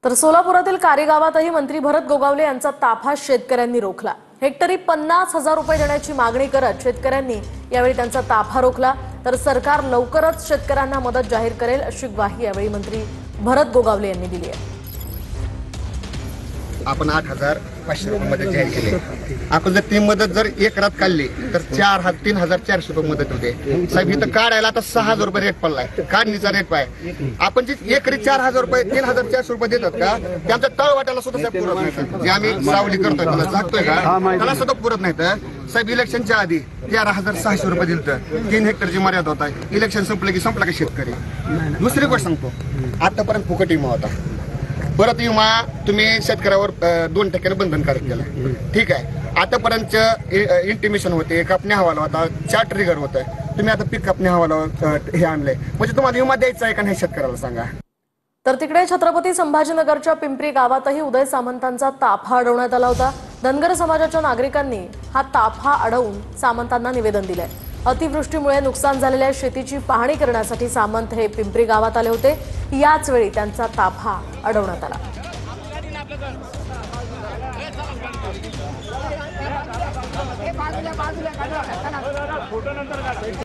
तर सोलापुरातील कारी गावातही मंत्री भरत गोगावले यांचा ताफा शेतकऱ्यांनी रोखला। हेक्टरी 50,000 रुपये देण्याची मागणी करत शेतकऱ्यांनी यावेळी त्यांचा ताफा रोखला। तर सरकार लवकरच शेतकऱ्यांना मदत जाहीर करेल अशी ग्वाही यावेळी मंत्री भरत गोगावले यांनी दिली आहे। आपण 8,500 रुपये मदत जाहीर केली। आपण जर ती मदत जर एकरात काढली तर 3,400 रुपये मदत होते। साहेब इथं काढायला आता 6,000 रुपये रेट पडलाय, काढणीचा रेट पाय। आपण जे एकरी 4,000 रुपये 3,400 रुपये देतात का, त्यांच्या तळवाट्याला सुद्धा साहेब पुरत नाही। जे आम्ही सावली करतोय त्याला जागतोय का, त्याला सुद्धा पुरत नाही। तर साहेब इलेक्शनच्या आधी 13,600 रुपये दिलं, 3 हेक्टरची मर्यादा होता। इलेक्शन संपलं की संपला का शेतकरी। दुसरी गोष्ट सांगतो, आतापर्यंत फुकट विमा होता, परत विमा तुम्ही शेतकऱ्यावर 2% बंधनकारक केला। ठीक आहे, आतापर्यंत इंटिमेशन होते, कापणी हवाला होता, 4 ट्रिगर होतं, तुम्ही आता पीक कापणी हवाला हे आणलंय, म्हणजे तुम्हाला विमा द्यायचा आहे का नाही शेतकऱ्याला सांगा। तर तिकडे छत्रपती संभाजीनगरच्या पिंपरी गावातही उदय सामंतांचा ताफा अडवण्यात आला होता। धनगर समाजाच्या नागरिकांनी हा ताफा अडवून सामंतांना निवेदन दिलंय। अतिवृष्टीमुळे नुकसान झालेल्या शेतीची पाहणी करण्यासाठी सामंत हे पिंपरी गावात आले होते। याच वेळी त्यांचा ताफा अडवण्यात आला।